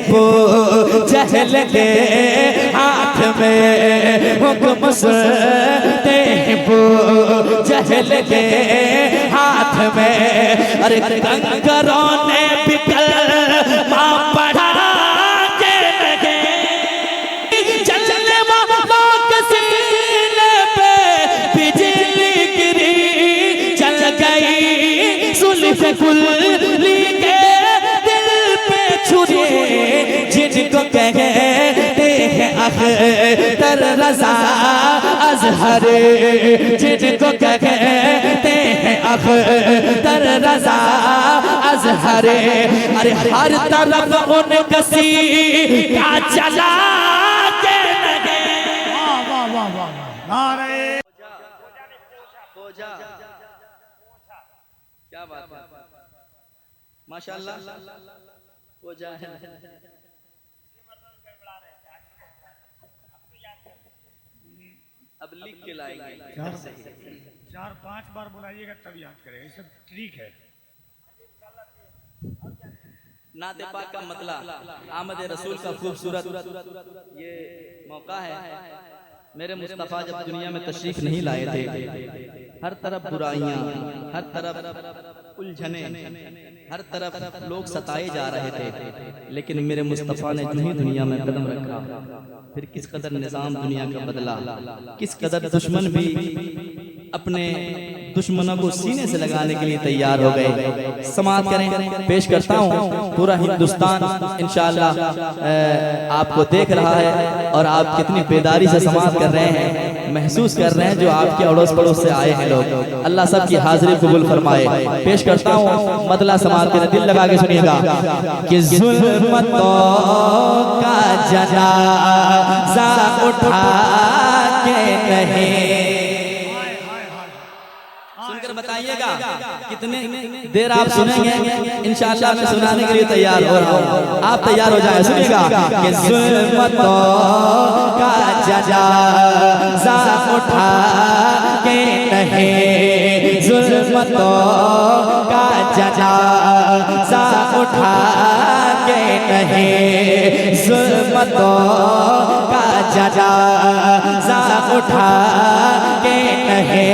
वो जहल के हाथ में हुक्म सुनते वो जहल के हाथ में। अरे कंकरों ने बिकल माँ पढ़ा के लगे, चलने वालों के सीने पे बिजली गिरी, चल गई सुल्फ कुली के दिल पे छुरी, जिनको कहते हैं अख्तर रज़ा अज़हरी, जिनको कहते हैं अख्तर रज़ा अज़हरी। अरे हर तरफ उनका सीना चला के लगे। वाह वाह वाह वाह, नारे क्या बात है, माशाअल्लाह। पोजा है। अब लिख के लाएंगे, 4-5 बार बुलाइएगा तब याद करेगा, ये सब ठीक है। नाते पाक का मतलब आमद रसूल का खूबसूरत ये मौका है। मेरे मुस्तफ़ा जब दुनिया में तशरीफ नहीं लाए थे, हर तरफ बुराइयां, हर तरफ उलझने, हर तरफ लोग सताए जा रहे थे, लेकिन मेरे मुस्तफ़ा ने जो ही दुनिया में कदम रखा, फिर किस कदर निज़ाम दुनिया का बदला, किस कदर दुश्मन भी अपने दुश्मनों को सीने से लगाने के लिए तैयार हो गए। समाअत करें, पेश करता हूँ। पूरा हिंदुस्तान इंशाअल्लाह आपको देख रहा है और आप कितनी बेदारी से समाअत कर रहे हैं, महसूस कर रहे हैं जो आपके अड़ोस पड़ोस से आए हैं लोग। अल्लाह सबकी हाजिरी कबूल फरमाए। पेश करता हूँ मतला समाअत के, दिल लगा के सुनिएगा कि ज़ुल्मतों का जनाज़ा उठा के कहे। सुनकर बताइएगा कितने देर आप सुनेंगे, इंशाअल्लाह मैं सुनाने के लिए तैयार हो रहा हूँ, आप तैयार हो जाए। सुनिएगा कि ज़ुल्मतों का जनाज़ा उठा के कहे, ज़ुल्मतों का जनाज़ा उठा के कहे, ज़ुल्मतों का जनाज़ा उठा के कहे।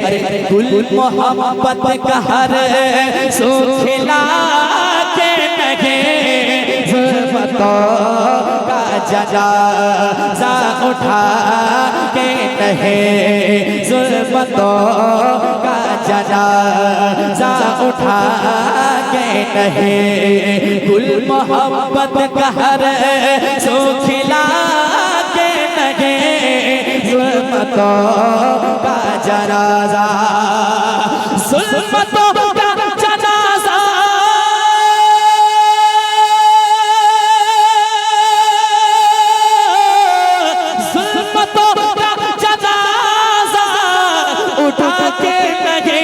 अरे गुल मोहब्बत का हर सो खिला के लगे, ज़ुल्मतों का जनाज़ा उठा के कहे, ज़ुल्मतों का जनाज़ा उठा के कहे। गुल मोहब्बत का हर सो खिला के लगे, ज़ुल्मतों का जनाज़ा, ज़ुल्मतों का जनाज़ा, ज़ुल्मतों का जनाज़ा उठा के लगे।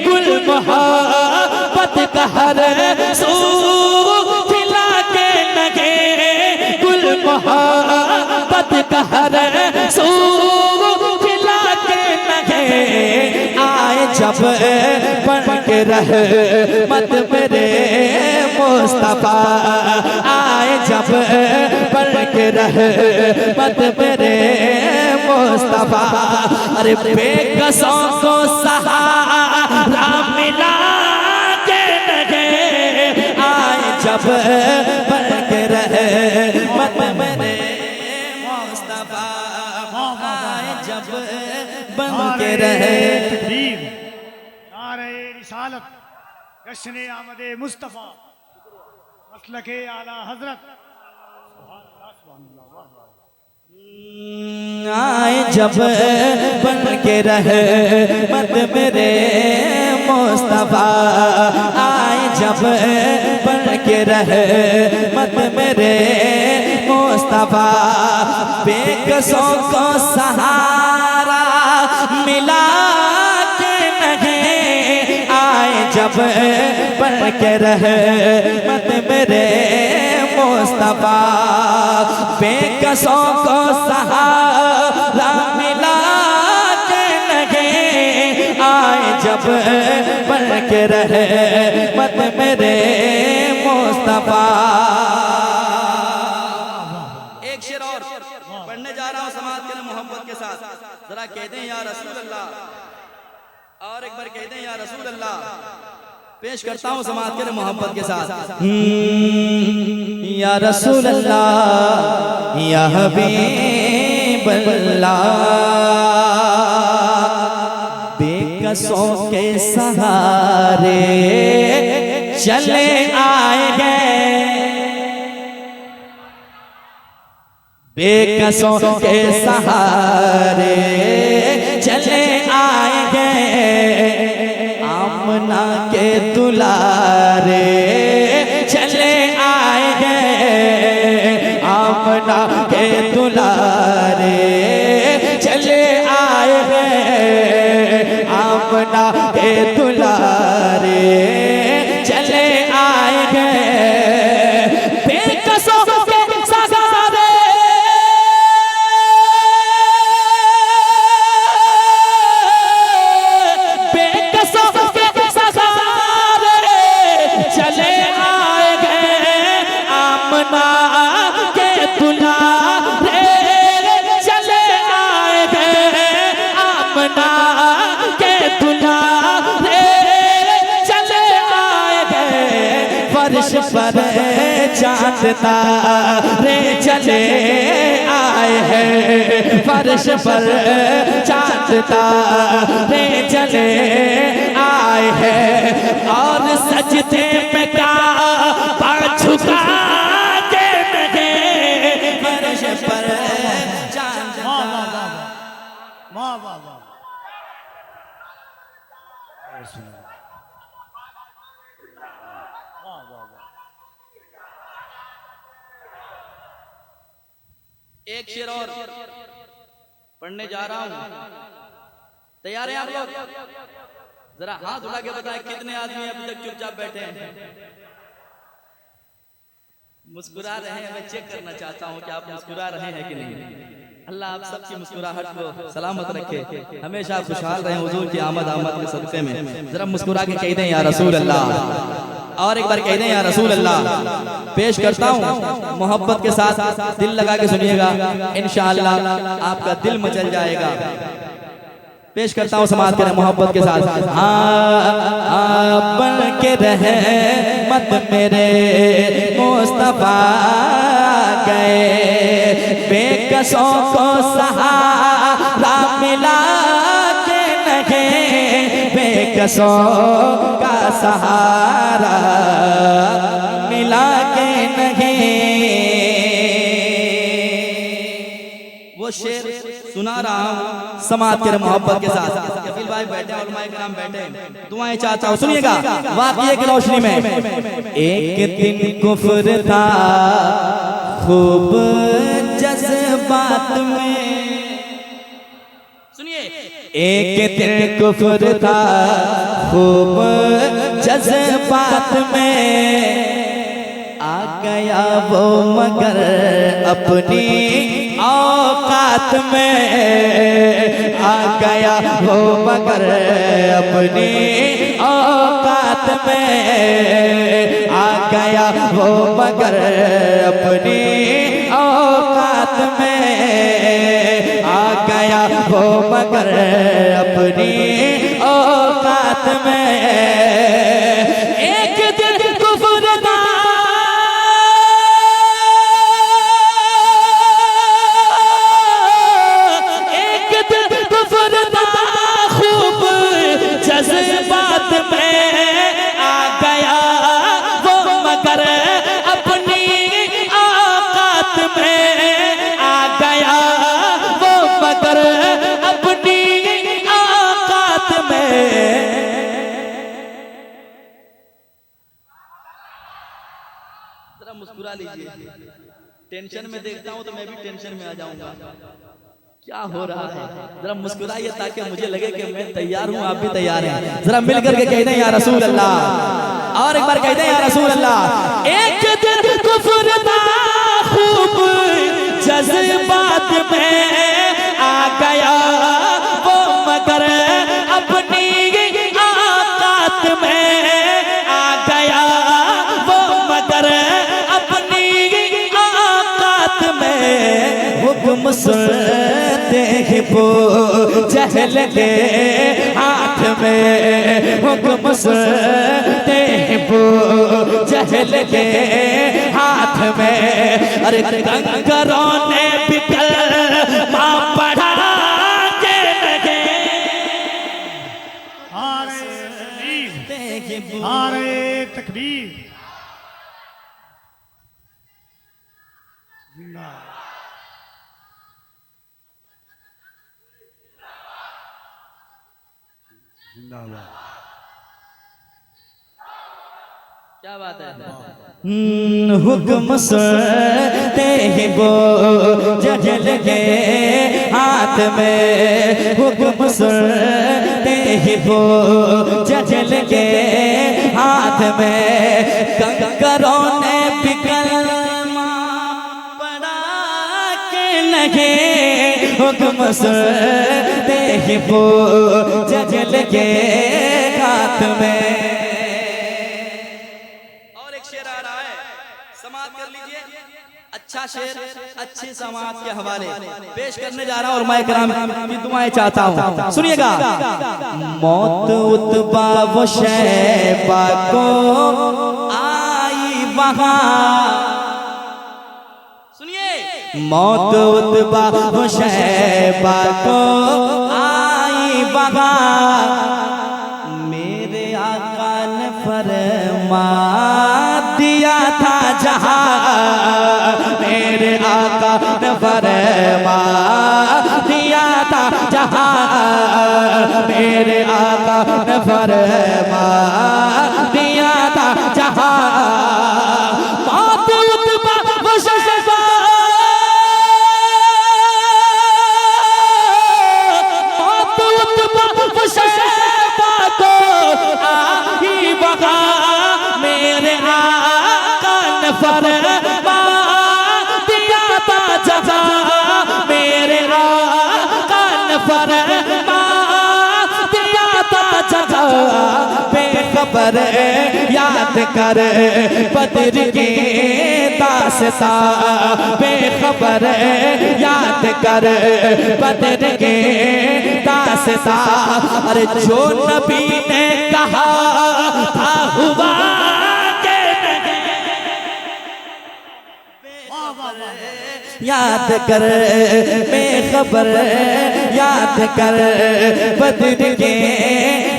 गुल मोहब्बत का हर सू खिला के लगे, गुल मोहब्बत का हर सू आए जब बन के रहमत मेरे मुस्तफा, आए जब बन के रहमत मेरे मुस्तफा। अरे बेकसों को सहारा मिला के लगे, आए जब बन के रहमत मेरे मुस्तफा, आए जब बन के रहे। नारे रिसालत, जश्न आमदे मुस्तफ़ा, मसलके आला हज़रत। आए जब बन के रहमत मेरे मुस्तफा, आए जब बन के रहमत मेरे मुस्तफा। बेकसों को सहारा मिला के नहीं, आए जब बन के रहमत मेरे मुस्तफा। बेकसों को सहारा मिला के नहीं, आए जब बन के रहमत मेरे मुस्तफा। बार कहते हैं या रसूल अल्लाह, पेश करता हूँ समाज के मोहब्बत के साथ। या रसूल अल्लाह या हबीब अल्लाह, बेकसों के सहारे चले आए हैं, बेकसों के सहारे चले आए हैं, आमना के दुलारे चले आए हैं, आमना के दुलारे चले आए हैं, आमना के दुलारे चले आए हैं, बेकसों पर चाँद तारे चले आए हैं, फर्श पर चाँद तारे चले आए हैं, और सजदे पे काबा झुका के लगे, फर्श पर चाँद तारे। वाह वाह वाह, एक शेर और पढ़ने जा रहा हूं, तैयार हैं आप लोग? जरा हाथ उठा के बताएं कितने आदमी अभी तक चुपचाप बैठे हैं? मुस्कुरा रहे हैं? मैं चेक करना चाहता हूं कि आप मुस्कुरा रहे हैं कि नहीं। अल्लाह आप सबकी मुस्कुराहट को सलामत रखे, हमेशा खुशहाल रहें हुजूर की आमद के सदक़े में। जरा मुस्कुरा के कह दें या रसूल अल्लाह, और एक बार कह दें या रसूल अल्लाह। पेश करता हूँ मोहब्बत के साथ, दिल लगा के सुनिएगा, इंशाअल्लाह आपका दिल मचल जाएगा। पेश करता हूँ समाज के मोहब्बत के साथ। बन के रहे मत मेरे मुस्तफा गए, बेकसों को सहारा मिला के नहीं, बेकसों का सहारा मिला के नहीं। वो शेर सुना रहा हूँ समाज के मोहब्बत के साथ। कफील भाई बैठे, उलमाए किराम बैठे, दुआएं चाहता हूँ, सुनिएगा वाक़िए की रोशनी में। एक दिन कुफ्र था खूब जज्बात में, सुनिए, एक दिन कुफ्र था खूब जज्बात में, आ गया वो मगर अपनी औकात में, आ गया वो मगर अपनी औकात में, आ गया वो मगर अपनी औकात में, आ गया वो मगर अपनी औकात में। एक दिन कुफ्र था खूब जज्बात में, आ गया वो मगर अपनी औकात में, आ गया वो मगर अपनी औकात में। जरा मुस्कुरा लीजिए, टेंशन में देखता हूं तो मैं भी टेंशन में आ जाऊंगा। क्या हो रहा है? जरा मुस्कुराइए ताकि मुझे लगे कि मैं तैयार हूँ, आप भी तैयार हैं। जरा मिल करके कह दें या रसूल अल्लाह, और एक बार कह दें या रसूल अल्लाह। एक दिन कुफ्र था खूब जज्बात में, आ गया वो मगर अपनी औकात में, आ गया वो मगर अपनी औकात में। हुक्म सुनते ही वो जहल के हाथ में हुक्म सुनते वो जहल के हाथ में। अरे कंकरों ने बिकल माँ पढ़ा के लगे। नारे तकबीर। जिंदाबाद। जिंदाबाद। क्या बात है। हुक्म सुनते ही वो जहल के हाथ में। हुक्म सुनते ही वो जहल के हाथ में। कंकरों ने बिकल पड़ा के लगे। हुक्म सुनते ही वो जहल के हाथ में। समाज कर लीजिए। अच्छा शेर अच्छे समाज के हवाले पेश करने जा रहा हूँ और मैं कराम की दुआएं चाहता हूँ, सुनिएगा। मौत उतबा वो शैबा को आई वहाँ। सुनिए। मौत उतबा वो शैबा को आई वहाँ। मेरे आका ने फरमा दिया था जहाँ। मेरे आका ने फरमा दिया था जहाँ। मेरे आका ने फरमा दिया था जहाँ। मौत उतबा वो शैबा, मौत उतबा वो शैबा को आई वहाँ। मेरे आका ने फरमा दिया था जहाँ। मेरे आका ने फरमा दिया था जहाँ। बेखबर याद कर बद्र की दास्तां। बेखबर याद कर बद्र की दास्तां। अरे जो नबी ने कहा था हुआ याद कर। बेखबर याद कर बद्र के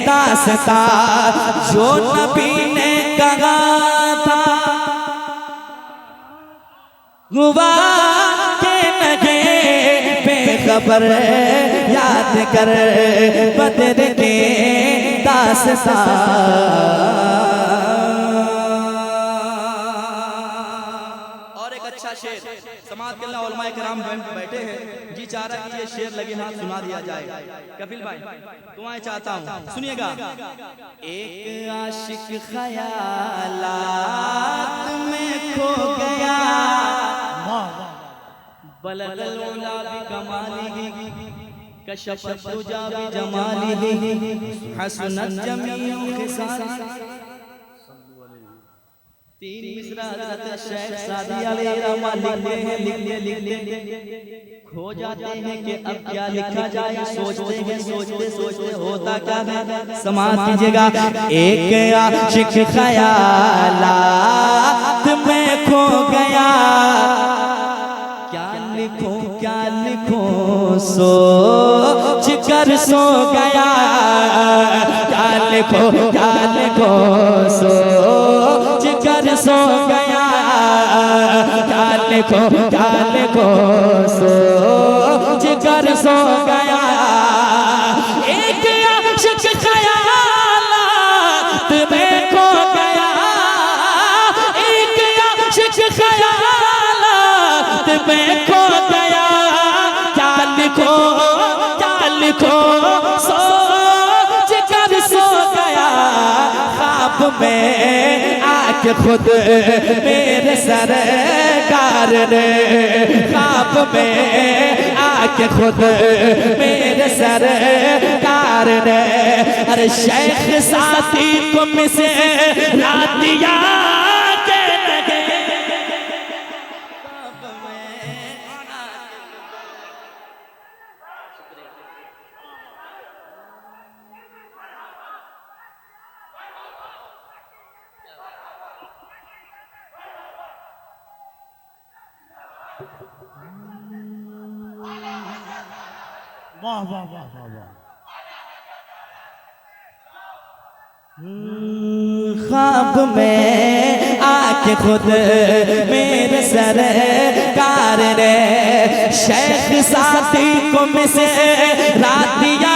दास्तां। जो नबी ने कहा था हुआ के लगे। बेखबर याद कर बद्र के दास्तां। शेर समाज के उलमाए किराम बैठे हैं, जी चाह रहा कि ये शेर लगे हाथ सुना दिया जाए। कपिल भाई दुआएं चाहता हूँ, सुनिएगा। एक आशिक ख्यालात में खो गया। बलगल उला भी कमालिही कशफत तुजा भी जमालिही हसनत जमीउ खिसालिही। तीन मिसरा हज़रत शेख सादी अलैहिर्रहमा लिखते खो जाते हैं कि अब क्या लिखा जाए। सोचते हैं सोचते सोचते होता क्या है। समाज कीजिएगा। एक आशिक ख्यालात में खो गया। क्या लिखूं सोच कर सो गया। क्या लिखो सोच कर सो गया। क्या लिखो सोच कर सो गया। एक आशिक ख़यालात में खो गया। एक आशिक ख़यालात में खो गया। क्या लिखो सोच कर सो गया। ख्वाब में आके खुद मेरे सरकार ने। ख्वाब में आके खुद मेरे सरकार ने। अरे शेख साथी को मिसे रात दिया के लगे। वाह वाह वाह वाह वाह। ख्वाब में आके खुद मेरे सरकार ने शेख साथी को मिसे रातिया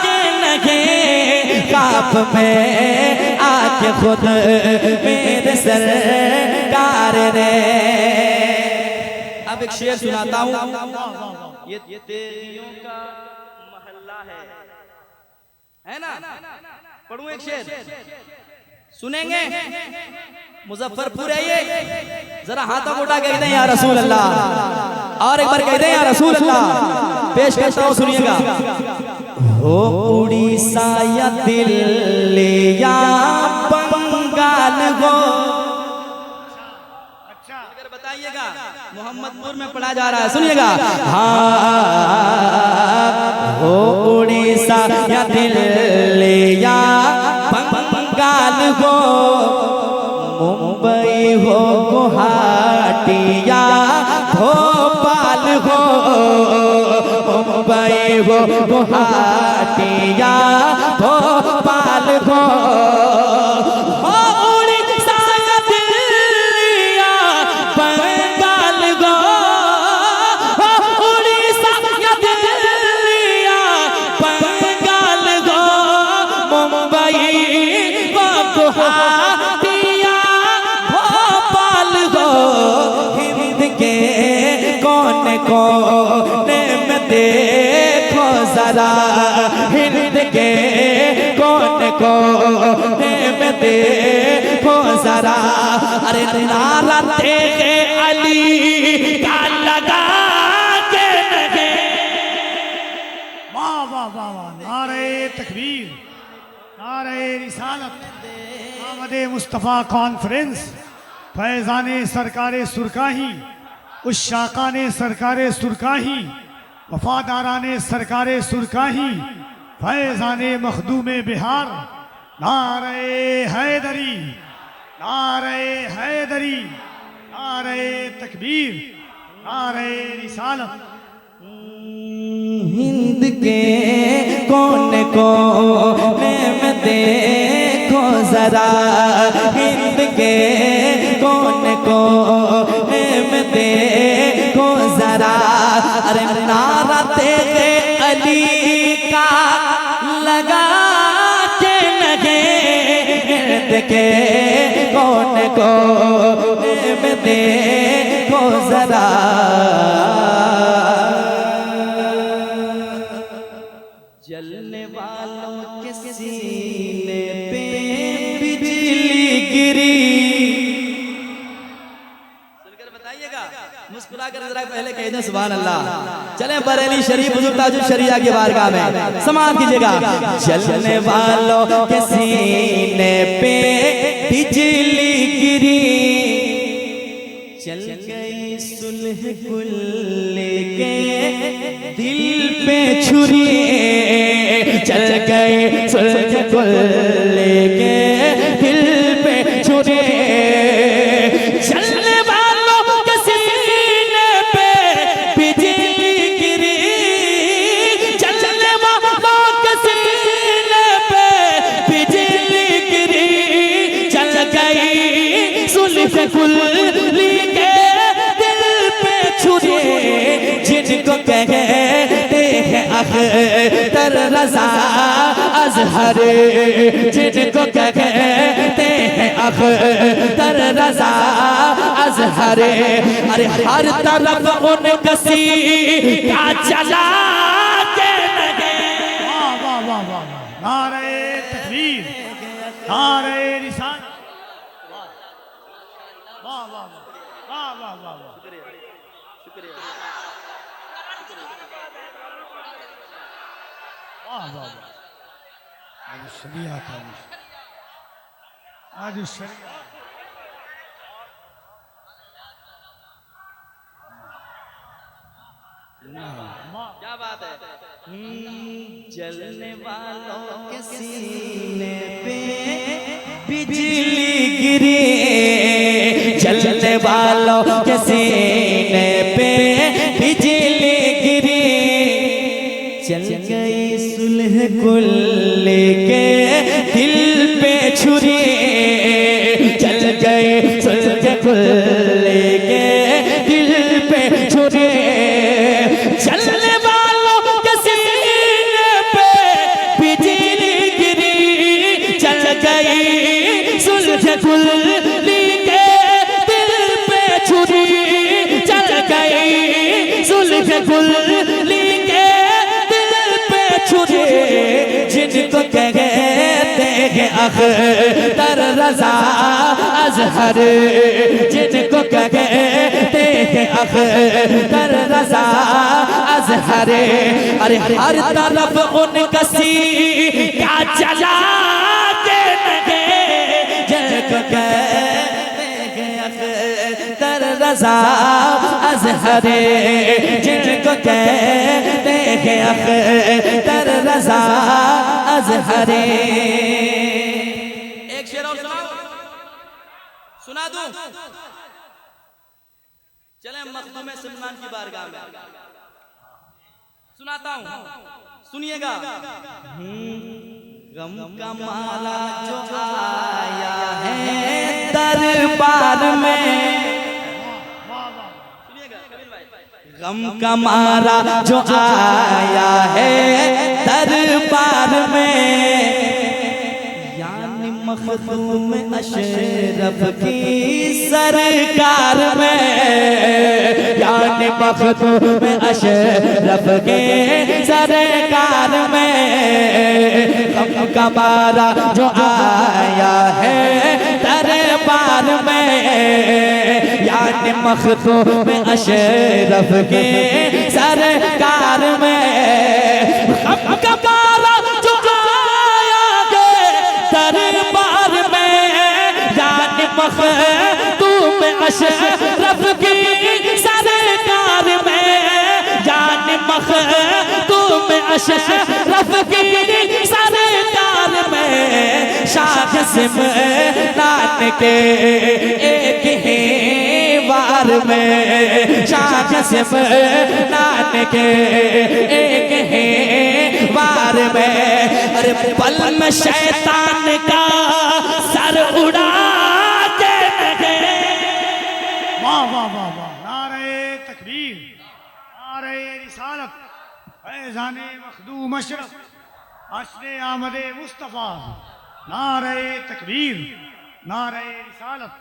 के लगे। ख्वाब में आके खुद मेरे सरकार ने। अब एक शेर सुनाता हूँ। ये तेरियों का महल्ला है ना? पढ़ूं एक शेर, सुनेंगे? मुजफ्फरपुर है ये, जरा हाथों को उठा कहते हैं या रसूल अल्लाह। और एक बार कहते हैं या रसूल अल्लाह। पेश करता हूं, सुनिएगा। हो उड़ीसा या दिल्ली या बंगाल हो, अगर बताइएगा मोहम्मदपुर में पढ़ा जा रहा है, सुनिएगा। हाँ, हो उड़ीसा या दिल्ली या बंगाल हो, मुंबई हो गुवाहाटी या भोपाल हो, मुंबई हो गुवाहाटी या भोपाल हो, कोने में देखो जरा, हिंद के कोने में देखो जरा। अरे नारा तेरे अली का लगा के लगे। वाह वाह वाह वाह। नारे तकबीर, नारे रिसालत। आमदे मुस्तफ़ा कॉन्फ्रेंस, फैज़ाने सरकारे सुरकाही, उस शाका ने सरकारे सुरकाही, वफादाराने सरकारे सुरकाही, फैज़ाने मखदूमे बिहार। नारे हैदरी, नारे हैदरी, नारे तकबीर, नारे रिसालत। हिंद के कोने कोने में देखो जरा, हिंद के कोने कोने में देखो जरा। अरे नारा तेरे अली का लगा के लगे, हिंद के कोने कोने में देखो जरा। जलने वालों के सीने पे बिजली गिरी। सुनकर बताइएगा, मुस्कुरा कर जरा पहले कह दें सुभान अल्लाह। चलें बरेली शरीफ हुजूर ताजुल शरिया की बारगाह में समाअत कीजिएगा। जलने वालों के सीने पे बिजली गिरी, चल गई सुलह कुल लेके दिल पे छुरी, चल गए सुलह कुल लेके दिल पे छुरी। चलने वालों के सीने पे बिजली गिरी, चलने वालों के सीने पे बिजली गिरी, चल गई सुलह कुल लेके दिल पे छुरी। जिनको कहते हैं अख्तर रज़ा अज़हर, जिनको कहते हैं अख्तर रज़ा अज़हर। अरे हर तरफ उनकी का चला के लगे। वाह वाह वाह वाह। नारे तकबीर, नारे रिसालत। वाह वाह वाह वाह वाह वाह वाह। वाह वाह वाह। आज शरिया था, आज शरिया। क्या बात है। जलने वालों के सीने पे बिजली गिरी, जलने वालों के सीने कुल्ली के दिल पे छुरी चल गई, जुल्फ कुल्ली के दिल पे छुरी, जिनको कहते हैं अख्तर रज़ा अज़हर, जिनको कहते हैं अख्तर रज़ा अज़हर। अरे हर तरफ उनका क्या जला के लगे, जिनको कहते हैं अख्तर रज़ा अज़हर, जिनको कहते हैं अख्तर रज़ा अज़हर। एक शेर और सुना दूं? चले मखदूम सलमान की बारगाह में सुनाता हूं, सुनिएगा। गम का माला जो आया है दरबार में, सुनिएगा कबीर भाई, गम का माला जो आया है दरबार में, यानी मखदूम अशरफ की सरकार में, यानी मखदूम अशरफ के सरकार में, गम का माला जो आया है दरबार में, यानी मखदूम अशरफ के सरकार में, गम का माला जो आया है दरबार में, यानी मखदूम अशरफ की सरकार में, यानी मखदूम अशरफ की सरकार में, शाख सिमरान के एक ही वार में, शाख सिमरान के एक ही वार में, अरे पल में शैतान का सर उड़ा के लगे। वाह वाह वाह वाह, नारे तकबीर, नारे रिसालत, फैज़ाने मखदूम अशरफ, अशरे आमदे मुस्तफ़ा, नारे तकबीर, नारे रिसालत।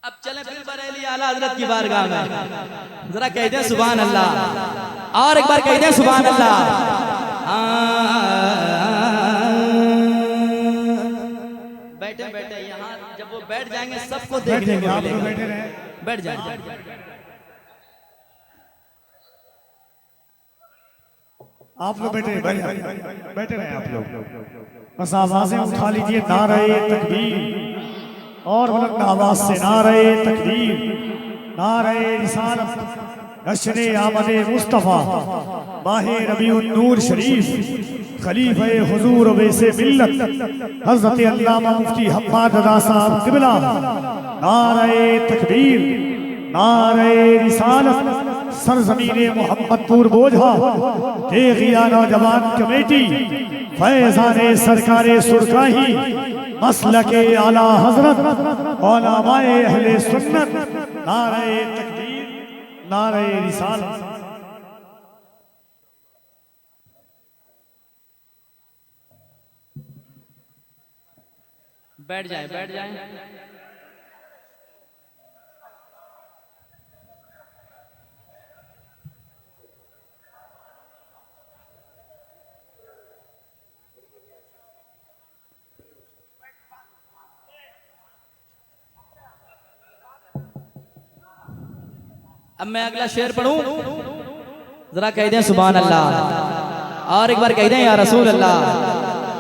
अब चले फिर बरेली आला हजरत की बारगाह में, जरा कह दें सुभान अल्लाह, और एक बार कह दें सुभान अल्लाह। बैठे बैठे यहाँ, जब वो बैठ जाएंगे सबको देखने को मिलेगा। बैठे रहे, बैठ जाए। आप लोग बैठे बैठे रहे आप लोग, बस आवाजें उठा लीजिए, नारे तकबीर, और बुलंद आवाज से नारे तकबीर, नारे रिसालत, नशरे आमदे मुस्तफ़ा, माहे रबीउन नूर शरीफ, खलीफे हुजूर वैसे मिल्लत हज़रत अल्लामा मुफ्ती हम्माद रज़ा साहब क़िबला, नारे तकबीर, नारे रिसालत, सरज़मीने मोहम्मदपुर बोझा, तेगिया नौजवान कमेटी, फैज़ाने सरकारे सुरकाही, मसलके आला हजरत, उलमाए अहले सुन्नत, नारे तकबीर, नारे रिसालत। बैठ जाए, बैठ जाए। अब मैं अगला शेर पढ़ूं, जरा कह दें सुभान अल्लाह, और एक बार कह दें या रसूल अल्लाह।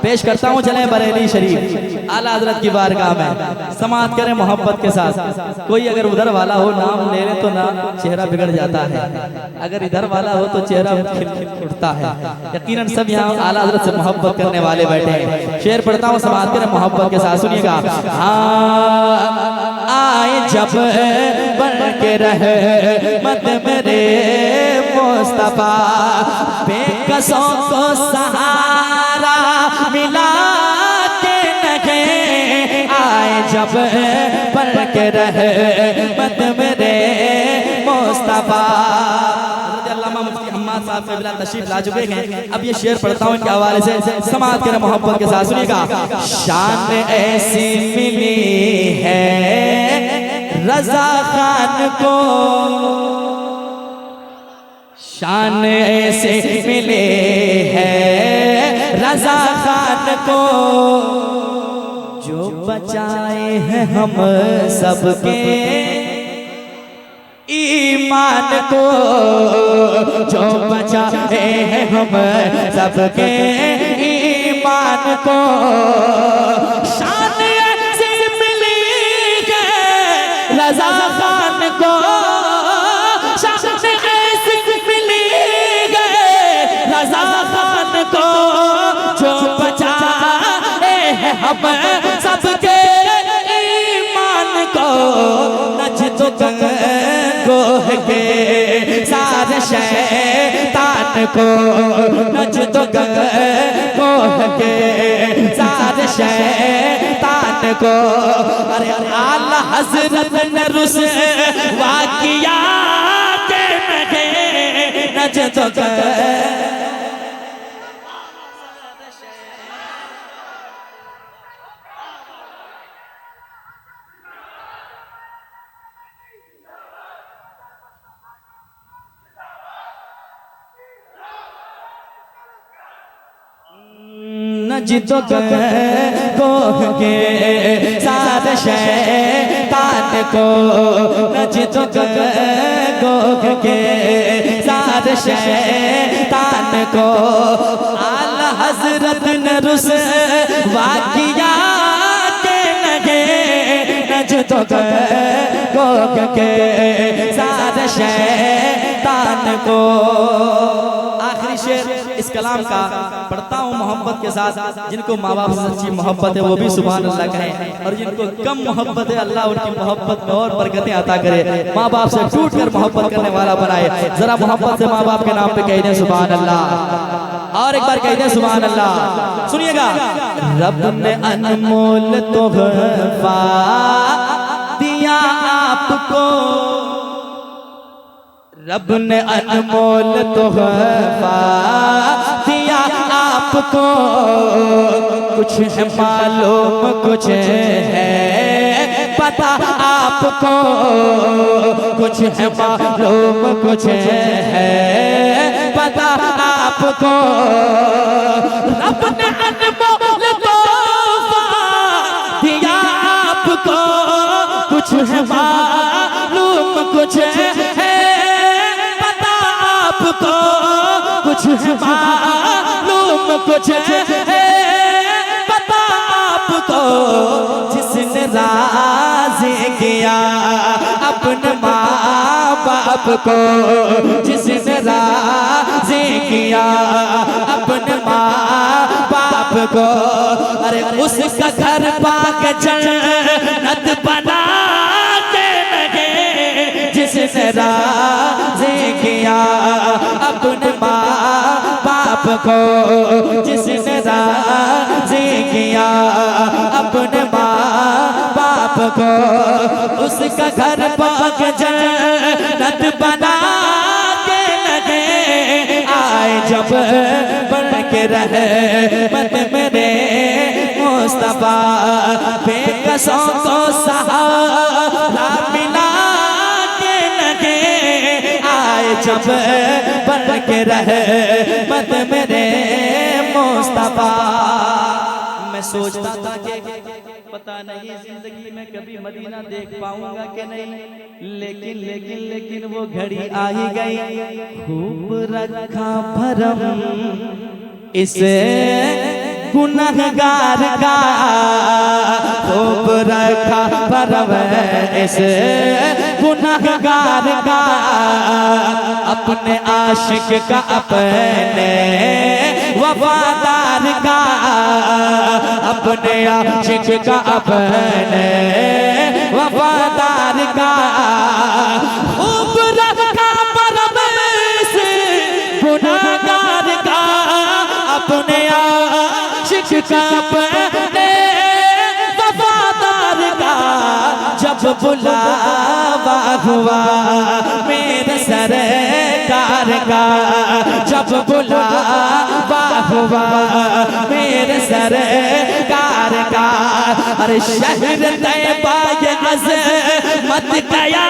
पेश करता हूँ, चलें बरेली शरीफ आला हजरत की बारगाह में, समाअत करें मोहब्बत के साथ। कोई अगर उधर वाला हो नाम ले ले तो नाम चेहरा बिगड़ जाता है, अगर इधर वाला हो तो चेहरा उठता है। यकीनन सब यहाँ आला हजरत से मोहब्बत करने वाले बैठे हैं। शेर पढ़ता हूँ, समाअत करें मोहब्बत के साथ, सुनिएगा। आए जब बन के रहे मत मेरे मुस्तफा, बेकसों को सहारा मिला के नगे। आए जब बन के रहे मत मेरे मुस्तफा, साहब क़िबला तशरीफ ला चुके हैं। अब ये शेर पढ़ता हूँ इनके हवाले से, समाअत करें मोहब्बत के साथ, सुनिएगा। शान ऐसी मिली है रज़ा खान को, शान ऐसे मिले है रज़ा खान को, जो बचाए हैं हम सबके ईमान को, जो बचाए हैं हम सबके ईमान को। शान ऐसी मिली है रज़ा खान को, शान ऐसी मिली है रज़ा खान को, जो बचाए हैं हम सबके ईमान को। नजदो गोह के सारे शैतान को, नजदो गोह के सारे शैतान को। अरे आला हज़रत ने रुसवा किया के नगे, नजदो नजदो गोह के सारे शैतान को, नजदो गोह के सारे शैतान को। आला हज़रत ने रुसवा किया के लगे, नजदो गोह के सारे शैतान को। आखिरी शेर इस कलाम का पढ़ता हूँ मोहब्बत के साथ। जिनको माँ बाप से सच्ची मोहब्बत है वो भी सुभान अल्लाह कहें, और जिनको कम मोहब्बत है अल्लाह उनकी मोहब्बत में और बरकतें अता करे, माँ बाप से टूट कर मोहब्बत करने वाला बनाए। जरा मोहब्बत से माँ बाप के नाम पे कह दें सुभान अल्लाह, और एक बार कह दें सुभान अल्लाह। सुनिएगा। रब ने अनमोल तोहफा दिया आपको, रब ने अनमोल तोहफा दिया आपको, कुछ है मालूम कुछ है पता आपको, कुछ है मालूम कुछ है पता आपको। रब ने अनमोल तोहफा दिया आपको, कुछ है मालूम कुछ है आपको, कुछ है मालूम कुछ है पता आपको। जिसने राज़ी किया अपने माँ बाप को, जिसने राज़ी किया अपने माँ बाप को, अरे उसका घर पाक जन्नत बना के लगे। जिसने राज़ी किया अपने माँ बाप को, जिसने राज़ी किया अपने माँ बाप को, उसका घर पाक जन्नत बना के लगे। आए जब बढ़ के रहे मत मेरे मुस्तफा, बेकसों को सहारा मिला के लगे। आए जब बढ़ के रहे मत मेरे मुस्तफा। मैं सोचता था कि पता नहीं जिंदगी में कभी मदीना देख पाऊंगा कि नहीं, लेकिन वो घड़ी आ ही गई। खूब रखा भरम इस गुनहगार का, खूब रखा भरम इस गुनहगार का, अपने आशिक का अपने वफादार का, अपने आशिक का अपने वफादार का। खूब रखा भरम इस गुनहगार का, अपने आशिक का अपने वफादार का। जब बुलावा हुआ मेरे सरकार का, जब बुलावा हुआ मेरे सरकार का, अरे शहर तैयबा ये अज़मत गया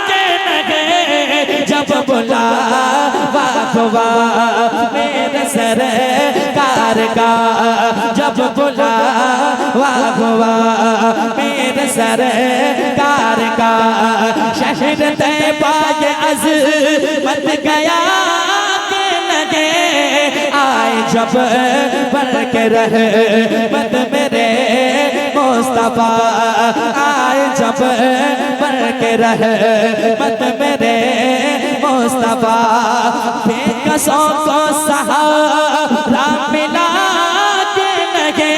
के लगे, जब बुलावा हुआ मेरे सरकार का, जब बुलावा हुआ मेरे सरकार का, शहर तैयबा ये अज़मत गया के लगे, आए जब बढ़ के रहमत मेरे मुस्तफा, आए जब बढ़ के रहमत मेरे मुस्तफा, बेकसों को सहारा मिला के लगे,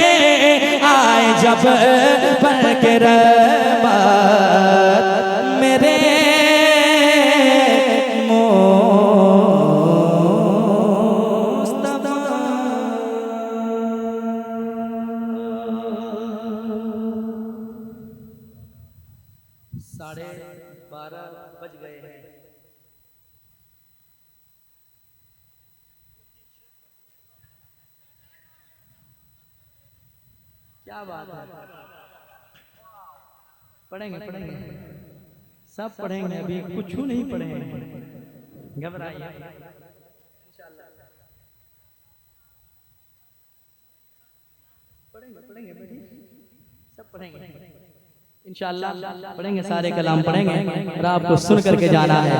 आए जब बढ़ के रहमत मेरे साढ़े 12 बज गए हैं। क्या बात है, पढ़ेंगे पढ़ेंगे सब पढ़ेंगे, अभी कुछ नहीं पढ़ेंगे, घबराइए। पढ़ेंगे पढ़ेंगे सब पढ़ेंगे इंशाअल्लाह, पढ़ेंगे सारे कलाम पढ़ेंगे और आपको सुन करके जाना है।